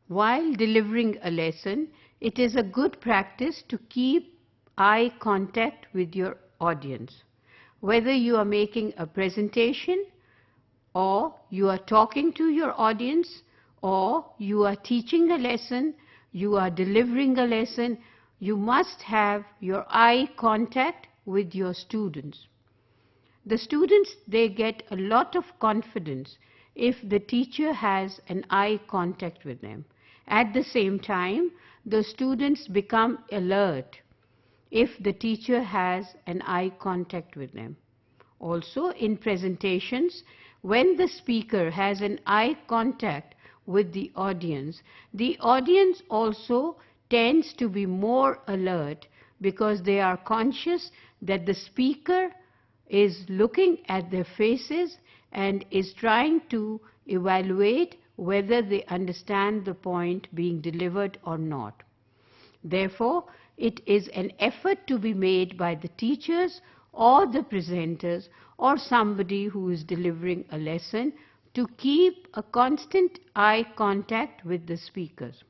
while delivering a lesson, it is a good practice to keep eye contact with your audience. Whether you are making a presentation, or you are talking to your audience, or you are teaching a lesson, you are delivering a lesson, you must have your eye contact with your students. The students, they get a lot of confidence if the teacher has an eye contact with them. At the same time, the students become alert if the teacher has an eye contact with them. Also, in presentations, when the speaker has an eye contact with the audience also tends to be more alert because they are conscious that the speaker is looking at their faces and is trying to evaluate whether they understand the point being delivered or not. Therefore, it is an effort to be made by the teachers or the presenters or somebody who is delivering a lesson to keep a constant eye contact with the speakers.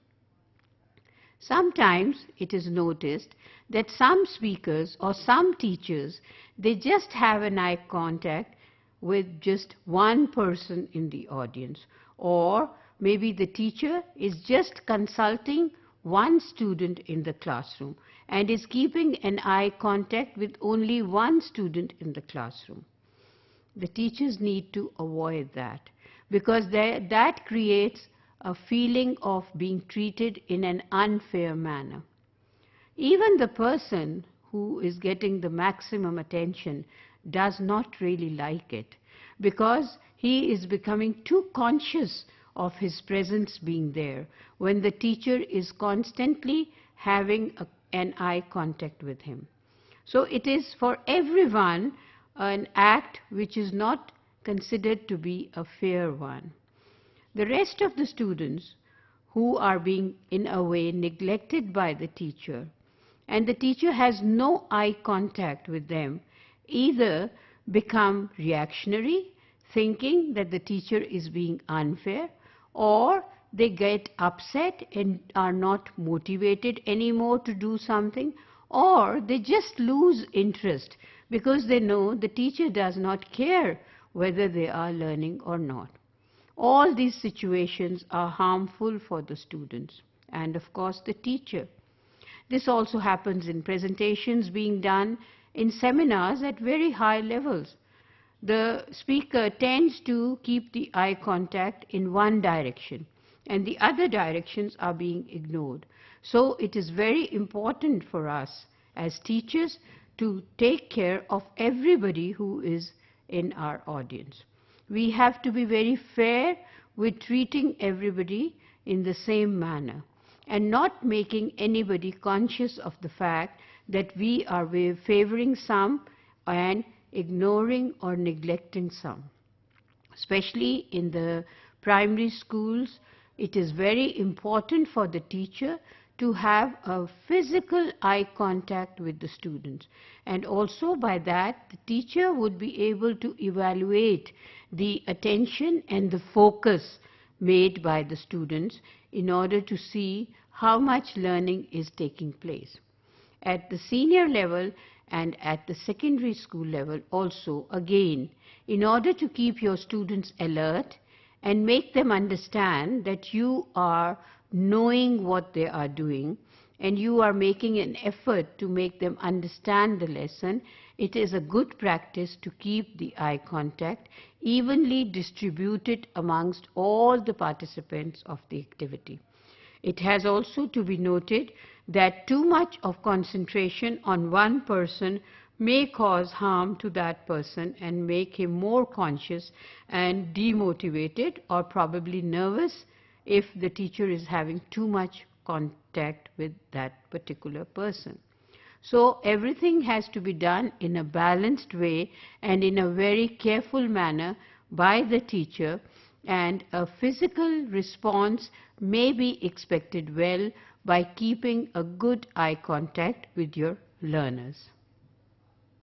Sometimes it is noticed that some speakers or some teachers, they just have an eye contact with just one person in the audience, or maybe the teacher is just consulting one student in the classroom and is keeping an eye contact with only one student in the classroom. The teachers need to avoid that because that creates a feeling of being treated in an unfair manner. Even the person who is getting the maximum attention does not really like it because he is becoming too conscious of his presence being there when the teacher is constantly having an eye contact with him. So it is for everyone an act which is not considered to be a fair one. The rest of the students who are being in a way neglected by the teacher and the teacher has no eye contact with them either become reactionary, thinking that the teacher is being unfair, or they get upset and are not motivated anymore to do something, or they just lose interest because they know the teacher does not care whether they are learning or not. All these situations are harmful for the students and of course the teacher. This also happens in presentations being done in seminars at very high levels. The speaker tends to keep the eye contact in one direction and the other directions are being ignored. So it is very important for us as teachers to take care of everybody who is in our audience. We have to be very fair with treating everybody in the same manner and not making anybody conscious of the fact that we are favoring some and ignoring or neglecting some. Especially in the primary schools, it is very important for the teacher to have a physical eye contact with the students, and also by that the teacher would be able to evaluate the attention and the focus made by the students in order to see how much learning is taking place. At the senior level and at the secondary school level also, again, in order to keep your students alert and make them understand that you are knowing what they are doing and you are making an effort to make them understand the lesson, it is a good practice to keep the eye contact evenly distributed amongst all the participants of the activity. It has also to be noted that too much of concentration on one person may cause harm to that person and make him more conscious and demotivated or probably nervous if the teacher is having too much contact with that particular person. So everything has to be done in a balanced way and in a very careful manner by the teacher, and a physical response may be expected well by keeping a good eye contact with your learners.